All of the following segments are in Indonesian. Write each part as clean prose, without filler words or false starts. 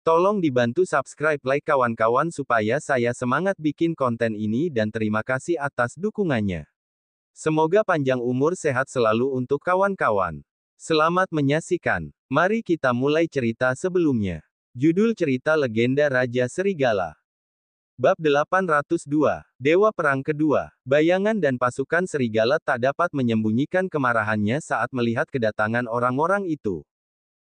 Tolong dibantu subscribe like kawan-kawan supaya saya semangat bikin konten ini dan terima kasih atas dukungannya. Semoga panjang umur sehat selalu untuk kawan-kawan. Selamat menyaksikan. Mari kita mulai cerita sebelumnya. Judul cerita Legenda Raja Serigala. Bab 802. Dewa Perang Kedua. Bayangan dan pasukan serigala tak dapat menyembunyikan kemarahannya saat melihat kedatangan orang-orang itu.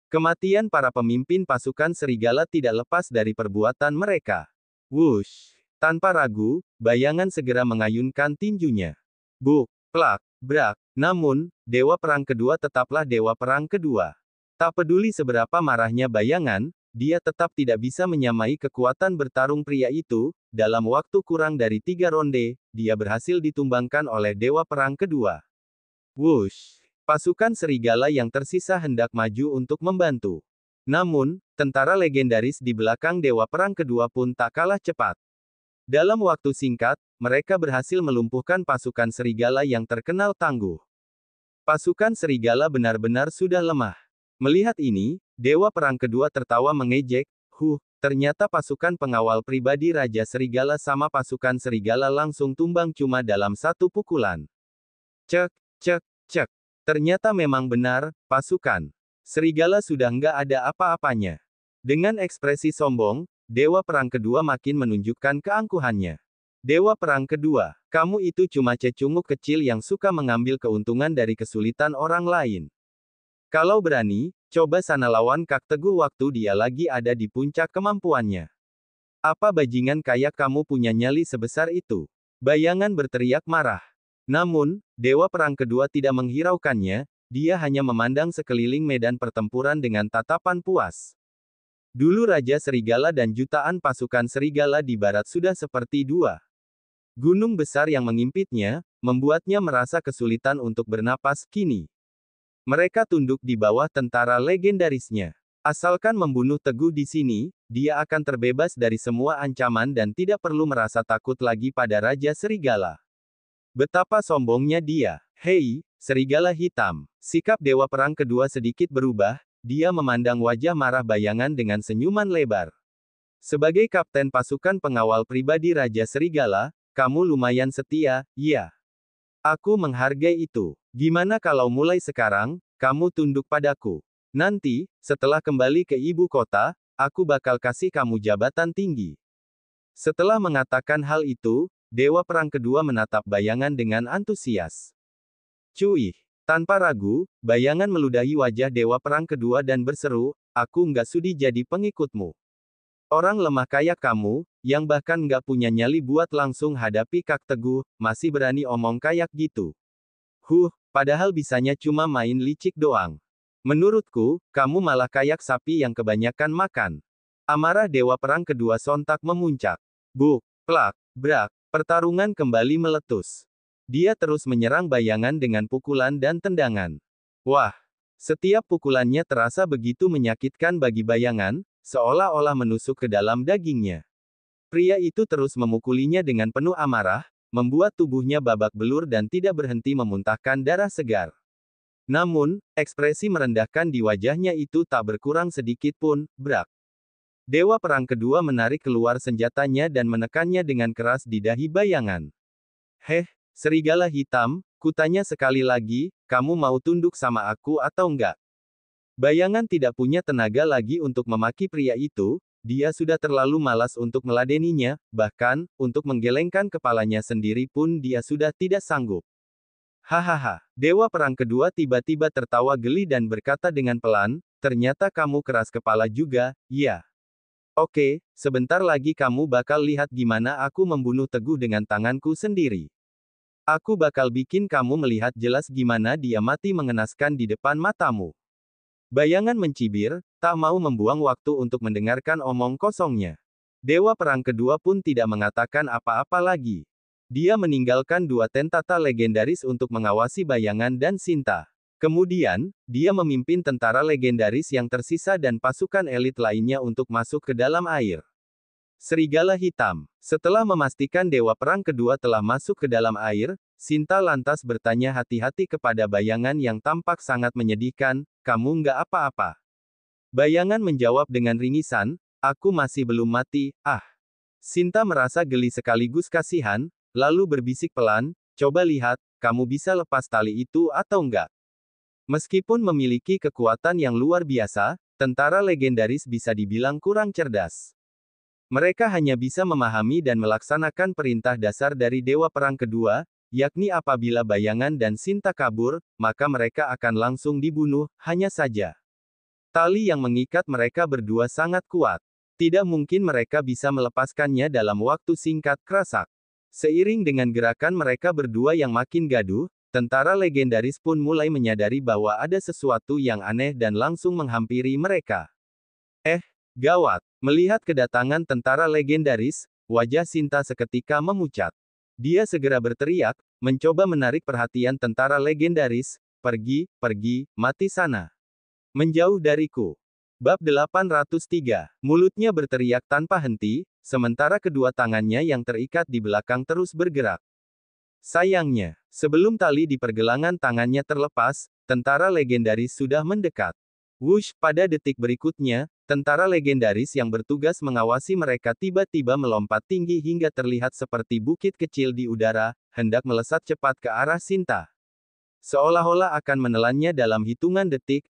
Kematian para pemimpin pasukan serigala tidak lepas dari perbuatan mereka. Wush! Tanpa ragu, bayangan segera mengayunkan tinjunya. Buk, plak, brak. Namun, Dewa Perang Kedua tetaplah Dewa Perang Kedua. Tak peduli seberapa marahnya bayangan, dia tetap tidak bisa menyamai kekuatan bertarung pria itu. Dalam waktu kurang dari 3 ronde, dia berhasil ditumbangkan oleh Dewa Perang Kedua. Wush! Pasukan serigala yang tersisa hendak maju untuk membantu. Namun, tentara legendaris di belakang Dewa Perang Kedua pun tak kalah cepat. Dalam waktu singkat, mereka berhasil melumpuhkan pasukan serigala yang terkenal tangguh. Pasukan serigala benar-benar sudah lemah. Melihat ini, Dewa Perang Kedua tertawa mengejek, ternyata pasukan pengawal pribadi Raja Serigala sama pasukan serigala langsung tumbang cuma dalam satu pukulan. Cek, cek, cek. Ternyata memang benar, pasukan serigala sudah nggak ada apa-apanya. Dengan ekspresi sombong, Dewa Perang Kedua makin menunjukkan keangkuhannya. Dewa Perang Kedua, kamu itu cuma cecunguk kecil yang suka mengambil keuntungan dari kesulitan orang lain. Kalau berani, coba sana lawan Kak Teguh waktu dia lagi ada di puncak kemampuannya. Apa bajingan kayak kamu punya nyali sebesar itu? Bayangan berteriak marah. Namun, Dewa Perang Kedua tidak menghiraukannya, dia hanya memandang sekeliling medan pertempuran dengan tatapan puas. Dulu Raja Serigala dan jutaan pasukan serigala di barat sudah seperti dua gunung besar yang mengimpitnya, membuatnya merasa kesulitan untuk bernapas. Kini mereka tunduk di bawah tentara legendarisnya. Asalkan membunuh Teguh di sini, dia akan terbebas dari semua ancaman dan tidak perlu merasa takut lagi pada Raja Serigala. Betapa sombongnya dia. Hei, serigala hitam. Sikap Dewa Perang Kedua sedikit berubah, dia memandang wajah marah bayangan dengan senyuman lebar. Sebagai kapten pasukan pengawal pribadi Raja Serigala, kamu lumayan setia, ya. Aku menghargai itu. Gimana kalau mulai sekarang, kamu tunduk padaku? Nanti, setelah kembali ke ibu kota, aku bakal kasih kamu jabatan tinggi. Setelah mengatakan hal itu, Dewa Perang Kedua menatap bayangan dengan antusias. Cuih! Tanpa ragu, bayangan meludahi wajah Dewa Perang Kedua dan berseru, aku nggak sudi jadi pengikutmu. Orang lemah kayak kamu, yang bahkan nggak punya nyali buat langsung hadapi Kak Teguh, masih berani omong kayak gitu. Padahal bisanya cuma main licik doang. Menurutku, kamu malah kayak sapi yang kebanyakan makan. Amarah Dewa Perang Kedua sontak memuncak. Buk, plak, brak, pertarungan kembali meletus. Dia terus menyerang bayangan dengan pukulan dan tendangan. Wah! Setiap pukulannya terasa begitu menyakitkan bagi bayangan, seolah-olah menusuk ke dalam dagingnya. Pria itu terus memukulinya dengan penuh amarah, membuat tubuhnya babak belur dan tidak berhenti memuntahkan darah segar. Namun, ekspresi merendahkan di wajahnya itu tak berkurang sedikit pun. Brak! Dewa Perang Kedua menarik keluar senjatanya dan menekannya dengan keras di dahi bayangan. Serigala hitam, kutanya sekali lagi, kamu mau tunduk sama aku atau enggak? Bayangan tidak punya tenaga lagi untuk memaki pria itu, dia sudah terlalu malas untuk meladeninya, bahkan, untuk menggelengkan kepalanya sendiri pun dia sudah tidak sanggup. Hahaha, Dewa Perang Kedua tiba-tiba tertawa geli dan berkata dengan pelan, ternyata kamu keras kepala juga, ya. Oke, sebentar lagi kamu bakal lihat gimana aku membunuh Teguh dengan tanganku sendiri. Aku bakal bikin kamu melihat jelas gimana dia mati mengenaskan di depan matamu. Bayangan mencibir, tak mau membuang waktu untuk mendengarkan omong kosongnya. Dewa Perang Kedua pun tidak mengatakan apa-apa lagi. Dia meninggalkan dua tentata legendaris untuk mengawasi bayangan dan Sinta. Kemudian, dia memimpin tentara legendaris yang tersisa dan pasukan elit lainnya untuk masuk ke dalam air. Serigala hitam. Setelah memastikan Dewa Perang Kedua telah masuk ke dalam air, Sinta lantas bertanya hati-hati kepada bayangan yang tampak sangat menyedihkan, kamu nggak apa-apa? Bayangan menjawab dengan ringisan, Aku masih belum mati, ah. Sinta merasa geli sekaligus kasihan, lalu berbisik pelan, coba lihat, kamu bisa lepas tali itu atau enggak. Meskipun memiliki kekuatan yang luar biasa, tentara legendaris bisa dibilang kurang cerdas. Mereka hanya bisa memahami dan melaksanakan perintah dasar dari Dewa Perang Kedua, yakni apabila bayangan dan Sinta kabur, maka mereka akan langsung dibunuh, hanya saja. Tali yang mengikat mereka berdua sangat kuat. Tidak mungkin mereka bisa melepaskannya dalam waktu singkat, kerasak. Seiring dengan gerakan mereka berdua yang makin gaduh, tentara legendaris pun mulai menyadari bahwa ada sesuatu yang aneh dan langsung menghampiri mereka. Gawat! Melihat kedatangan tentara legendaris, wajah Sinta seketika memucat. Dia segera berteriak, mencoba menarik perhatian tentara legendaris, pergi, mati sana. Menjauh dariku. Bab 803. Mulutnya berteriak tanpa henti, sementara kedua tangannya yang terikat di belakang terus bergerak. Sayangnya, sebelum tali di pergelangan tangannya terlepas, tentara legendaris sudah mendekat. Wush, pada detik berikutnya, tentara legendaris yang bertugas mengawasi mereka tiba-tiba melompat tinggi hingga terlihat seperti bukit kecil di udara, hendak melesat cepat ke arah Sinta. Seolah-olah akan menelannya dalam hitungan detik,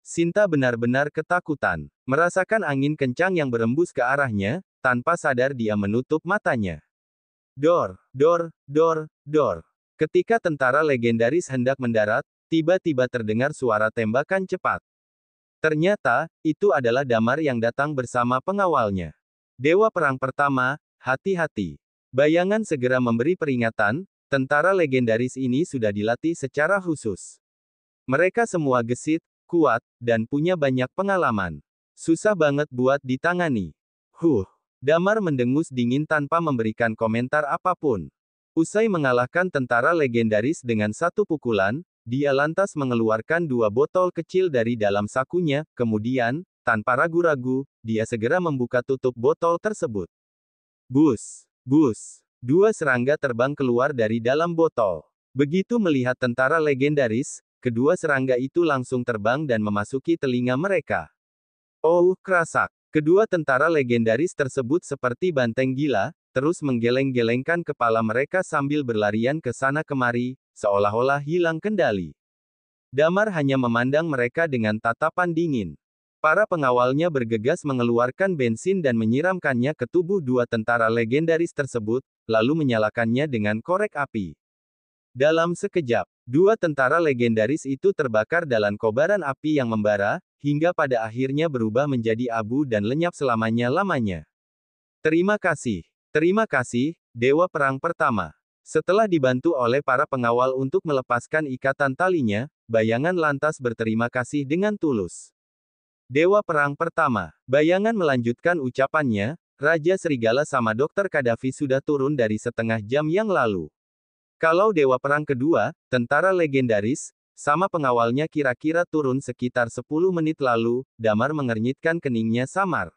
Sinta benar-benar ketakutan. Merasakan angin kencang yang berembus ke arahnya, tanpa sadar dia menutup matanya. Dor. Ketika tentara legendaris hendak mendarat, tiba-tiba terdengar suara tembakan cepat. Ternyata, itu adalah Damar yang datang bersama pengawalnya. Dewa Perang Pertama, hati-hati. Bayangan segera memberi peringatan, tentara legendaris ini sudah dilatih secara khusus. Mereka semua gesit, kuat, dan punya banyak pengalaman. Susah banget buat ditangani. Damar mendengus dingin tanpa memberikan komentar apapun. Usai mengalahkan tentara legendaris dengan satu pukulan, dia lantas mengeluarkan 2 botol kecil dari dalam sakunya, kemudian, tanpa ragu-ragu, dia segera membuka tutup botol tersebut. Bus. 2 serangga terbang keluar dari dalam botol. Begitu melihat tentara legendaris, kedua serangga itu langsung terbang dan memasuki telinga mereka. Oh, kerasak. Kedua tentara legendaris tersebut seperti banteng gila, terus menggeleng-gelengkan kepala mereka sambil berlarian ke sana kemari, seolah-olah hilang kendali. Damar hanya memandang mereka dengan tatapan dingin. Para pengawalnya bergegas mengeluarkan bensin dan menyiramkannya ke tubuh 2 tentara legendaris tersebut, lalu menyalakannya dengan korek api. Dalam sekejap, 2 tentara legendaris itu terbakar dalam kobaran api yang membara, hingga pada akhirnya berubah menjadi abu dan lenyap selama-lamanya. Terima kasih, Dewa Perang Pertama. Setelah dibantu oleh para pengawal untuk melepaskan ikatan talinya, bayangan lantas berterima kasih dengan tulus. Dewa Perang Pertama. Bayangan melanjutkan ucapannya, Raja Serigala sama Dr. Kadafi sudah turun dari setengah jam yang lalu. Kalau Dewa Perang Kedua, tentara legendaris, sama pengawalnya kira-kira turun sekitar 10 menit lalu, Damar mengernyitkan keningnya samar.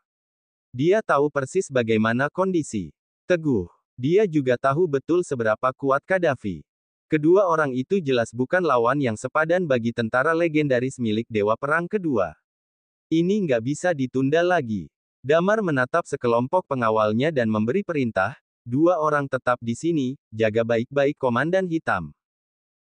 Dia tahu persis bagaimana kondisi. Teguh. Dia juga tahu betul seberapa kuat Kadafi. Kedua orang itu jelas bukan lawan yang sepadan bagi tentara legendaris milik Dewa Perang Kedua. Ini nggak bisa ditunda lagi. Damar menatap sekelompok pengawalnya dan memberi perintah, 2 orang tetap di sini, jaga baik-baik Komandan Hitam.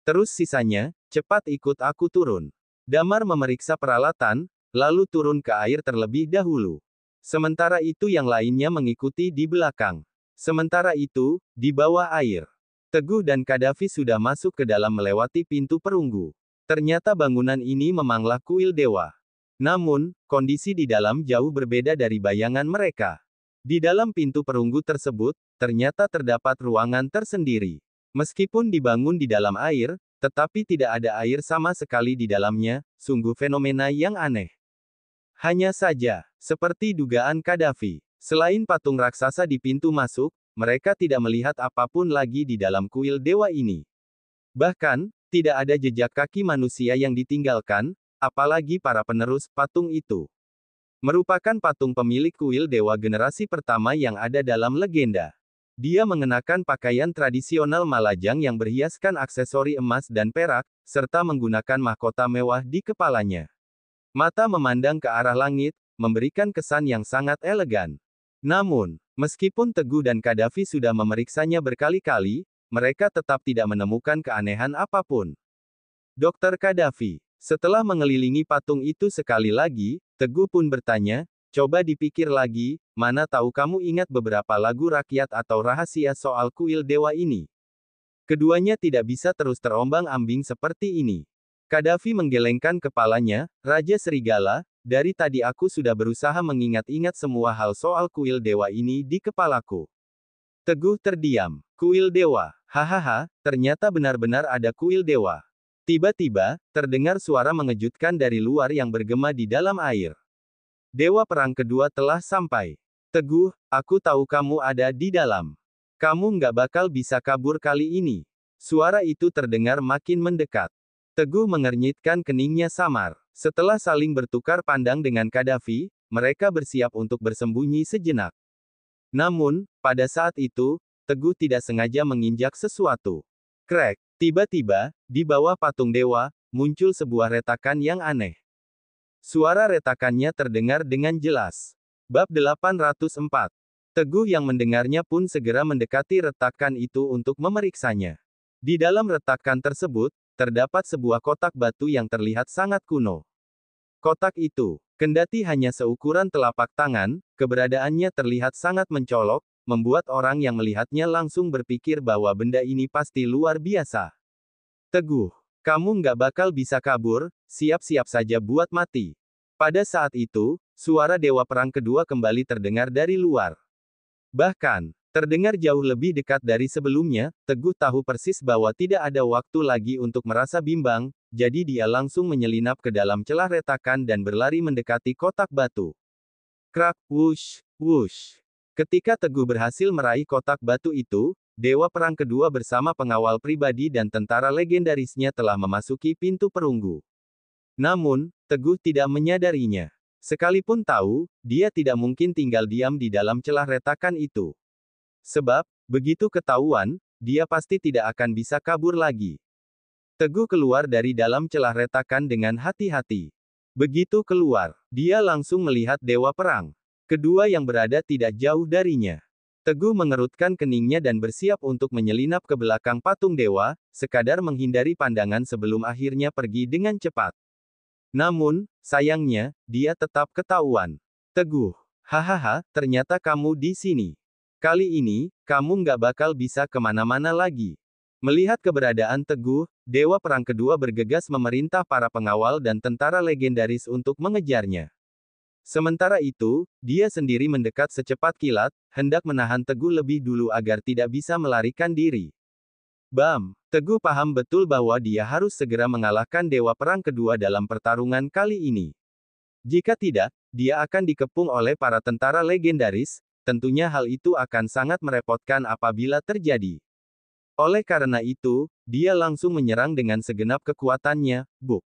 Terus sisanya, cepat ikut aku turun. Damar memeriksa peralatan, lalu turun ke air terlebih dahulu. Sementara itu yang lainnya mengikuti di belakang. Sementara itu, di bawah air, Teguh dan Kadafi sudah masuk ke dalam melewati pintu perunggu. Ternyata bangunan ini memanglah kuil dewa. Namun, kondisi di dalam jauh berbeda dari bayangan mereka. Di dalam pintu perunggu tersebut, ternyata terdapat ruangan tersendiri. Meskipun dibangun di dalam air, tetapi tidak ada air sama sekali di dalamnya, sungguh fenomena yang aneh. Hanya saja, seperti dugaan Kadafi, selain patung raksasa di pintu masuk, mereka tidak melihat apapun lagi di dalam kuil dewa ini. Bahkan, tidak ada jejak kaki manusia yang ditinggalkan, apalagi para penerus patung itu. Merupakan patung pemilik kuil dewa generasi pertama yang ada dalam legenda. Dia mengenakan pakaian tradisional Malajang yang berhiaskan aksesori emas dan perak, serta menggunakan mahkota mewah di kepalanya. Mata memandang ke arah langit, memberikan kesan yang sangat elegan. Namun, meskipun Teguh dan Qaddafi sudah memeriksanya berkali-kali, mereka tetap tidak menemukan keanehan apapun. Dokter Qaddafi, setelah mengelilingi patung itu sekali lagi, Teguh pun bertanya, coba dipikir lagi, mana tahu kamu ingat beberapa lagu rakyat atau rahasia soal kuil dewa ini. Keduanya tidak bisa terus terombang-ambing seperti ini. Qaddafi menggelengkan kepalanya, Raja Serigala, dari tadi aku sudah berusaha mengingat-ingat semua hal soal kuil dewa ini di kepalaku. Teguh terdiam. Kuil dewa, hahaha, ternyata benar-benar ada kuil dewa. Tiba-tiba, terdengar suara mengejutkan dari luar yang bergema di dalam air. Dewa Perang Kedua telah sampai. Teguh, aku tahu kamu ada di dalam. Kamu nggak bakal bisa kabur kali ini. Suara itu terdengar makin mendekat. Teguh mengernyitkan keningnya samar. Setelah saling bertukar pandang dengan Qaddafi, mereka bersiap untuk bersembunyi sejenak. Namun, pada saat itu, Teguh tidak sengaja menginjak sesuatu. Krek! Tiba-tiba, di bawah patung dewa, muncul sebuah retakan yang aneh. Suara retakannya terdengar dengan jelas. Bab 804. Teguh yang mendengarnya pun segera mendekati retakan itu untuk memeriksanya. Di dalam retakan tersebut, terdapat sebuah kotak batu yang terlihat sangat kuno. Kotak itu, kendati hanya seukuran telapak tangan, keberadaannya terlihat sangat mencolok, membuat orang yang melihatnya langsung berpikir bahwa benda ini pasti luar biasa. Teguh, kamu nggak bakal bisa kabur, siap-siap saja buat mati. Pada saat itu, suara Dewa Perang Kedua kembali terdengar dari luar. Bahkan, terdengar jauh lebih dekat dari sebelumnya. Teguh tahu persis bahwa tidak ada waktu lagi untuk merasa bimbang, jadi dia langsung menyelinap ke dalam celah retakan dan berlari mendekati kotak batu. Krak, wush, wush. Ketika Teguh berhasil meraih kotak batu itu, Dewa Perang Kedua bersama pengawal pribadi dan tentara legendarisnya telah memasuki pintu perunggu. Namun, Teguh tidak menyadarinya. Sekalipun tahu, dia tidak mungkin tinggal diam di dalam celah retakan itu. Sebab, begitu ketahuan, dia pasti tidak akan bisa kabur lagi. Teguh keluar dari dalam celah retakan dengan hati-hati. Begitu keluar, dia langsung melihat Dewa Perang Kedua yang berada tidak jauh darinya. Teguh mengerutkan keningnya dan bersiap untuk menyelinap ke belakang patung dewa, sekadar menghindari pandangan sebelum akhirnya pergi dengan cepat. Namun, sayangnya, dia tetap ketahuan. Teguh, hahaha, ternyata kamu di sini. Kali ini, kamu nggak bakal bisa kemana-mana lagi. Melihat keberadaan Teguh, Dewa Perang Kedua bergegas memerintah para pengawal dan tentara legendaris untuk mengejarnya. Sementara itu, dia sendiri mendekat secepat kilat, hendak menahan Teguh lebih dulu agar tidak bisa melarikan diri. Bam! Teguh paham betul bahwa dia harus segera mengalahkan Dewa Perang Kedua dalam pertarungan kali ini. Jika tidak, dia akan dikepung oleh para tentara legendaris, tentunya hal itu akan sangat merepotkan apabila terjadi. Oleh karena itu, dia langsung menyerang dengan segenap kekuatannya, buk.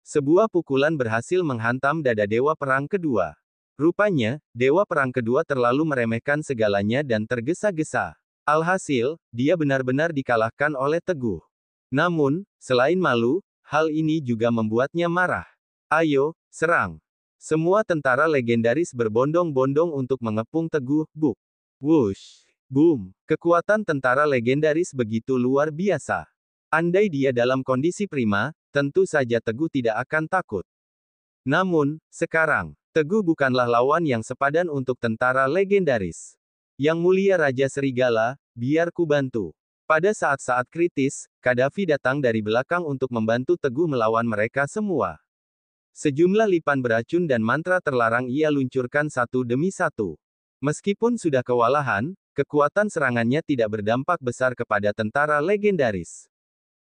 Sebuah pukulan berhasil menghantam dada Dewa Perang Kedua. Rupanya, Dewa Perang Kedua terlalu meremehkan segalanya dan tergesa-gesa. Alhasil, dia benar-benar dikalahkan oleh Teguh. Namun, selain malu, hal ini juga membuatnya marah. Ayo, serang. Semua tentara legendaris berbondong-bondong untuk mengepung Teguh, buk. Wush. Boom. Kekuatan tentara legendaris begitu luar biasa. Andai dia dalam kondisi prima, tentu saja Teguh tidak akan takut. Namun, sekarang, Teguh bukanlah lawan yang sepadan untuk tentara legendaris. Yang mulia Raja Serigala, biar ku bantu. Pada saat-saat kritis, Qaddafi datang dari belakang untuk membantu Teguh melawan mereka semua. Sejumlah lipan beracun dan mantra terlarang ia luncurkan satu demi satu. Meskipun sudah kewalahan, kekuatan serangannya tidak berdampak besar kepada tentara legendaris.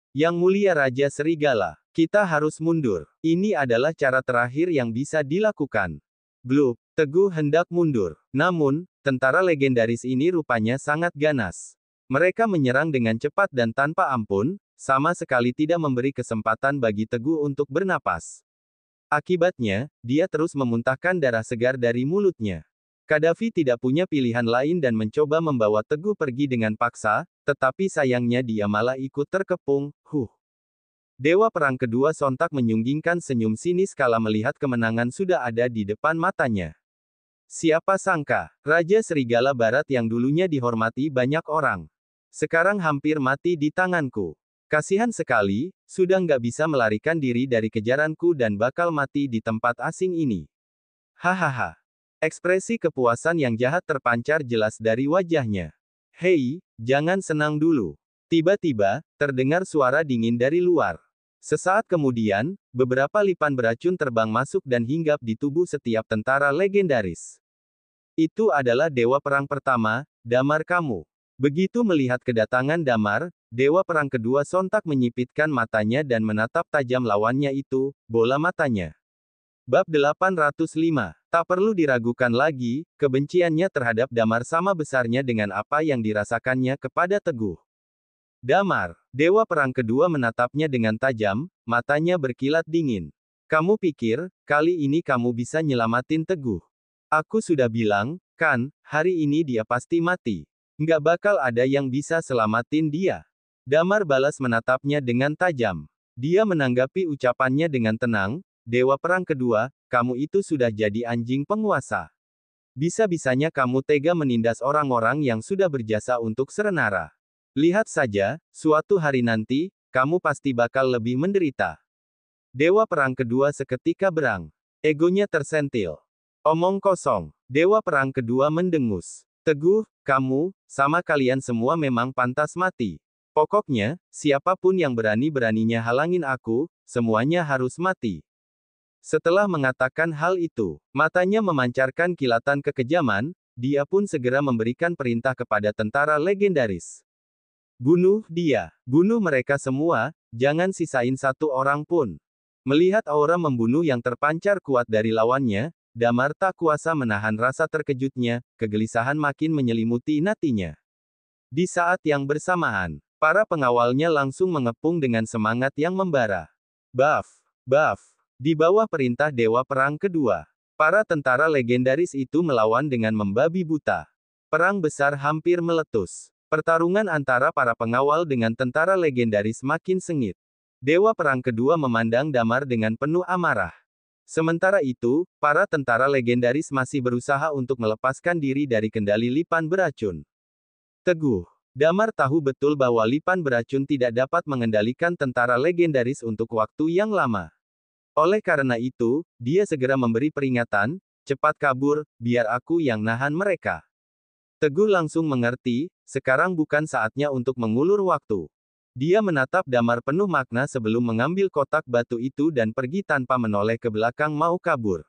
Yang mulia Raja Serigala, kita harus mundur. Ini adalah cara terakhir yang bisa dilakukan. Blup, Teguh hendak mundur. Namun, tentara legendaris ini rupanya sangat ganas. Mereka menyerang dengan cepat dan tanpa ampun, sama sekali tidak memberi kesempatan bagi Teguh untuk bernapas. Akibatnya, dia terus memuntahkan darah segar dari mulutnya. Qaddafi tidak punya pilihan lain dan mencoba membawa Teguh pergi dengan paksa, tetapi sayangnya dia malah ikut terkepung. Dewa Perang Kedua sontak menyunggingkan senyum sinis kala melihat kemenangan sudah ada di depan matanya. Siapa sangka, Raja Serigala Barat yang dulunya dihormati banyak orang, sekarang hampir mati di tanganku. Kasihan sekali, sudah nggak bisa melarikan diri dari kejaranku dan bakal mati di tempat asing ini. Hahaha. Ekspresi kepuasan yang jahat terpancar jelas dari wajahnya. Hei, jangan senang dulu. Tiba-tiba, terdengar suara dingin dari luar. Sesaat kemudian, beberapa lipan beracun terbang masuk dan hinggap di tubuh setiap tentara legendaris. Itu adalah Dewa Perang pertama, Damar kamu. Begitu melihat kedatangan Damar, Dewa Perang Kedua sontak menyipitkan matanya dan menatap tajam lawannya itu, bola matanya. Bab 805. Tak perlu diragukan lagi, kebenciannya terhadap Damar sama besarnya dengan apa yang dirasakannya kepada Teguh. Damar, Dewa Perang Kedua menatapnya dengan tajam, matanya berkilat dingin. Kamu pikir, kali ini kamu bisa nyelamatin Teguh? Aku sudah bilang, kan, hari ini dia pasti mati. Nggak bakal ada yang bisa selamatin dia. Damar balas menatapnya dengan tajam. Dia menanggapi ucapannya dengan tenang, Dewa Perang Kedua, kamu itu sudah jadi anjing penguasa. Bisa-bisanya kamu tega menindas orang-orang yang sudah berjasa untuk Serenara. Lihat saja, suatu hari nanti, kamu pasti bakal lebih menderita. Dewa Perang Kedua seketika berang. Egonya tersentil. Omong kosong. Dewa Perang Kedua mendengus. Teguh, kamu, sama kalian semua memang pantas mati. Pokoknya, siapapun yang berani-beraninya halangin aku, semuanya harus mati. Setelah mengatakan hal itu, matanya memancarkan kilatan kekejaman, dia pun segera memberikan perintah kepada tentara legendaris. Bunuh dia, bunuh mereka semua, jangan sisain satu orang pun. Melihat aura membunuh yang terpancar kuat dari lawannya, Damar tak kuasa menahan rasa terkejutnya, kegelisahan makin menyelimuti hatinya. Di saat yang bersamaan, para pengawalnya langsung mengepung dengan semangat yang membara. Buff, buff. Di bawah perintah Dewa Perang Kedua, para tentara legendaris itu melawan dengan membabi buta. Perang besar hampir meletus. Pertarungan antara para pengawal dengan tentara legendaris makin sengit. Dewa Perang Kedua memandang Damar dengan penuh amarah. Sementara itu, para tentara legendaris masih berusaha untuk melepaskan diri dari kendali lipan beracun. Teguh. Damar tahu betul bahwa lipan beracun tidak dapat mengendalikan tentara legendaris untuk waktu yang lama. Oleh karena itu, dia segera memberi peringatan, cepat kabur, biar aku yang nahan mereka. Teguh langsung mengerti, sekarang bukan saatnya untuk mengulur waktu. Dia menatap Damar penuh makna sebelum mengambil kotak batu itu dan pergi tanpa menoleh ke belakang mau kabur.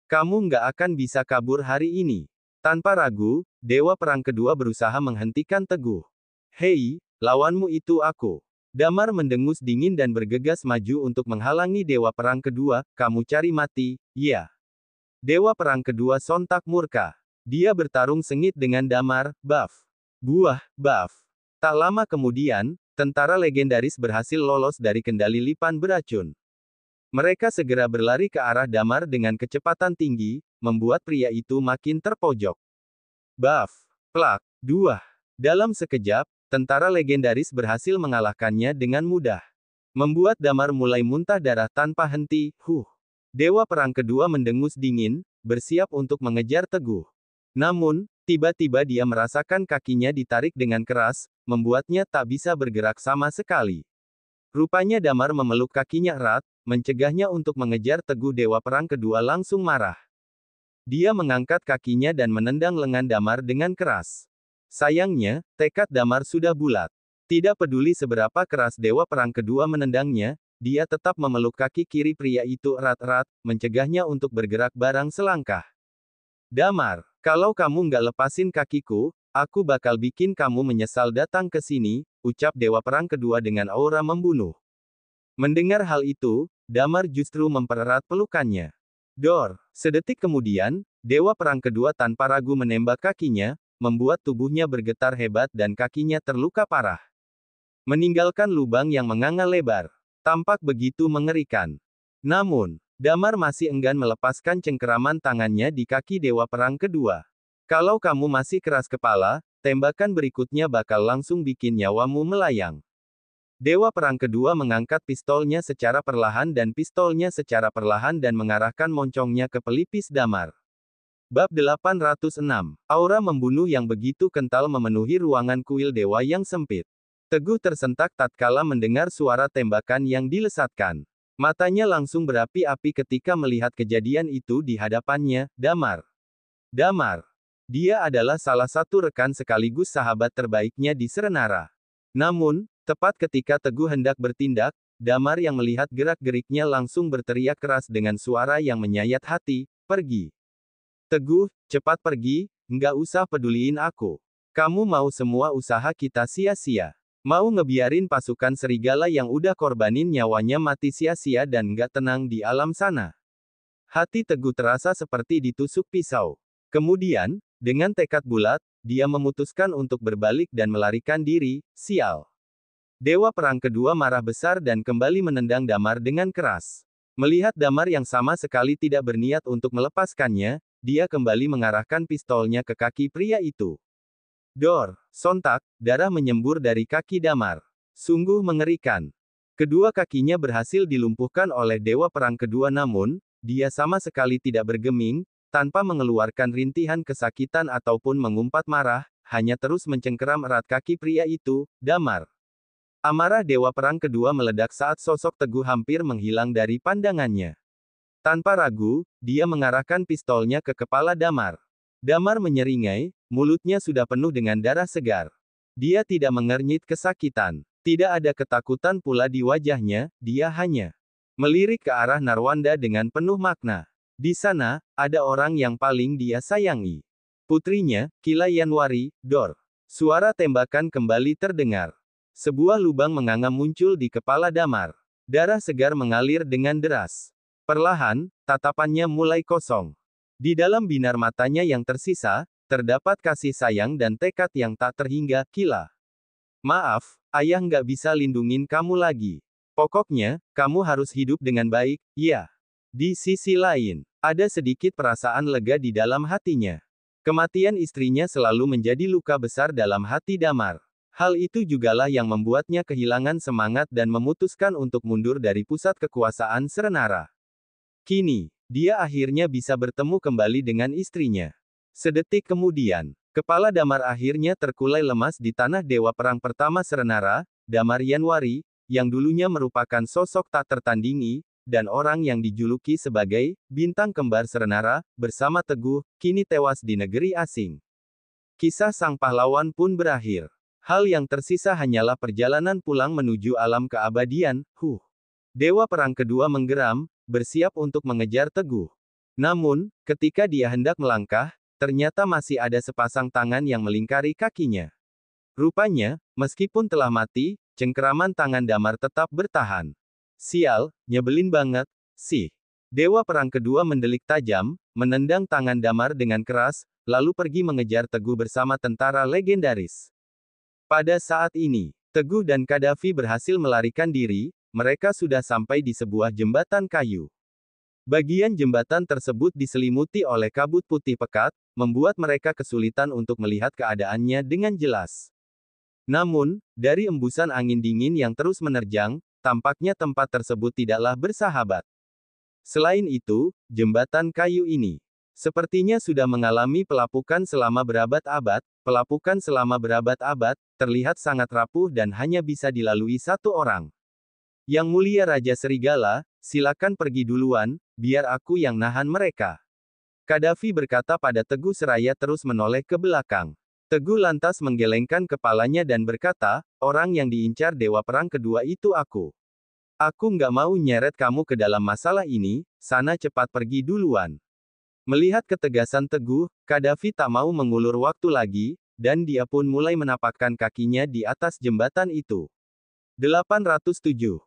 Kamu nggak akan bisa kabur hari ini. Tanpa ragu, Dewa Perang Kedua berusaha menghentikan Teguh. Hei, lawanmu itu aku. Damar mendengus dingin dan bergegas maju untuk menghalangi Dewa Perang Kedua, kamu cari mati, ya. Dewa Perang Kedua sontak murka. Dia bertarung sengit dengan Damar, buff. Buah, buff. Tak lama kemudian, tentara legendaris berhasil lolos dari kendali lipan beracun. Mereka segera berlari ke arah Damar dengan kecepatan tinggi, membuat pria itu makin terpojok. Buff. Plak. Duah. Dalam sekejap, tentara legendaris berhasil mengalahkannya dengan mudah. Membuat Damar mulai muntah darah tanpa henti, Dewa Perang Kedua mendengus dingin, bersiap untuk mengejar Teguh. Namun, tiba-tiba dia merasakan kakinya ditarik dengan keras, membuatnya tak bisa bergerak sama sekali. Rupanya Damar memeluk kakinya erat, mencegahnya untuk mengejar Teguh. Dewa Perang Kedua langsung marah. Dia mengangkat kakinya dan menendang lengan Damar dengan keras. Sayangnya, tekad Damar sudah bulat. Tidak peduli seberapa keras Dewa Perang Kedua menendangnya, dia tetap memeluk kaki kiri pria itu erat-erat, mencegahnya untuk bergerak barang selangkah. Damar, kalau kamu nggak lepasin kakiku, aku bakal bikin kamu menyesal datang ke sini, ucap Dewa Perang Kedua dengan aura membunuh. Mendengar hal itu, Damar justru mempererat pelukannya. Dor, sedetik kemudian, Dewa Perang Kedua tanpa ragu menembak kakinya, membuat tubuhnya bergetar hebat dan kakinya terluka parah. Meninggalkan lubang yang menganga lebar. Tampak begitu mengerikan. Namun, Damar masih enggan melepaskan cengkeraman tangannya di kaki Dewa Perang Kedua. Kalau kamu masih keras kepala, tembakan berikutnya bakal langsung bikin nyawamu melayang. Dewa Perang Kedua mengangkat pistolnya secara perlahan dan mengarahkan moncongnya ke pelipis Damar. Bab 806. Aura membunuh yang begitu kental memenuhi ruangan kuil dewa yang sempit. Teguh tersentak tatkala mendengar suara tembakan yang dilesatkan. Matanya langsung berapi-api ketika melihat kejadian itu di hadapannya, Damar. Damar. Dia adalah salah satu rekan sekaligus sahabat terbaiknya di Serenara. Namun, tepat ketika Teguh hendak bertindak, Damar yang melihat gerak-geriknya langsung berteriak keras dengan suara yang menyayat hati, "Pergi! Teguh, cepat pergi, nggak usah peduliin aku. Kamu mau semua usaha kita sia-sia. Mau ngebiarin pasukan serigala yang udah korbanin nyawanya mati sia-sia dan nggak tenang di alam sana." Hati Teguh terasa seperti ditusuk pisau. Kemudian, dengan tekad bulat, dia memutuskan untuk berbalik dan melarikan diri. Sial! Dewa Perang Kedua marah besar dan kembali menendang Damar dengan keras. Melihat Damar yang sama sekali tidak berniat untuk melepaskannya, dia kembali mengarahkan pistolnya ke kaki pria itu. Dor! Sontak, darah menyembur dari kaki Damar. Sungguh mengerikan. Kedua kakinya berhasil dilumpuhkan oleh Dewa Perang Kedua, namun, dia sama sekali tidak bergeming, tanpa mengeluarkan rintihan kesakitan ataupun mengumpat marah, hanya terus mencengkeram erat kaki pria itu, Damar. Amarah Dewa Perang Kedua meledak saat sosok Teguh hampir menghilang dari pandangannya. Tanpa ragu, dia mengarahkan pistolnya ke kepala Damar. Damar menyeringai, mulutnya sudah penuh dengan darah segar. Dia tidak mengernyit kesakitan. Tidak ada ketakutan pula di wajahnya, dia hanya melirik ke arah Narwanda dengan penuh makna. Di sana, ada orang yang paling dia sayangi. Putrinya, Kila Yanwari, Dor. Suara tembakan kembali terdengar. Sebuah lubang menganga muncul di kepala Damar. Darah segar mengalir dengan deras. Perlahan, tatapannya mulai kosong. Di dalam binar matanya yang tersisa, terdapat kasih sayang dan tekad yang tak terhingga. Kila. Maaf, ayah nggak bisa lindungin kamu lagi. Pokoknya, kamu harus hidup dengan baik, ya. Di sisi lain, ada sedikit perasaan lega di dalam hatinya. Kematian istrinya selalu menjadi luka besar dalam hati Damar. Hal itu jugalah yang membuatnya kehilangan semangat dan memutuskan untuk mundur dari pusat kekuasaan Serenara. Kini, dia akhirnya bisa bertemu kembali dengan istrinya. Sedetik kemudian, kepala Damar akhirnya terkulai lemas di tanah Dewa Perang Pertama Serenara, Damar Yanwari, yang dulunya merupakan sosok tak tertandingi, dan orang yang dijuluki sebagai bintang kembar Serenara, bersama Teguh, kini tewas di negeri asing. Kisah sang pahlawan pun berakhir. Hal yang tersisa hanyalah perjalanan pulang menuju alam keabadian. Dewa Perang Kedua menggeram, bersiap untuk mengejar Teguh. Namun, ketika dia hendak melangkah, ternyata masih ada sepasang tangan yang melingkari kakinya. Rupanya, meskipun telah mati, cengkeraman tangan Damar tetap bertahan. Sial, nyebelin banget, sih. Dewa Perang Kedua mendelik tajam, menendang tangan Damar dengan keras, lalu pergi mengejar Teguh bersama tentara legendaris. Pada saat ini, Teguh dan Kadafi berhasil melarikan diri, mereka sudah sampai di sebuah jembatan kayu. Bagian jembatan tersebut diselimuti oleh kabut putih pekat, membuat mereka kesulitan untuk melihat keadaannya dengan jelas. Namun, dari embusan angin dingin yang terus menerjang, tampaknya tempat tersebut tidaklah bersahabat. Selain itu, jembatan kayu ini sepertinya sudah mengalami pelapukan selama berabad-abad. Pelapukan selama berabad-abad, terlihat sangat rapuh dan hanya bisa dilalui satu orang. Yang mulia Raja Serigala, silakan pergi duluan, biar aku yang nahan mereka. Kadafi berkata pada Teguh seraya terus menoleh ke belakang. Teguh lantas menggelengkan kepalanya dan berkata, orang yang diincar Dewa Perang Kedua itu aku. Aku nggak mau nyeret kamu ke dalam masalah ini, sana cepat pergi duluan. Melihat ketegasan Teguh, Kadafi tak mau mengulur waktu lagi, dan dia pun mulai menapakkan kakinya di atas jembatan itu. 807.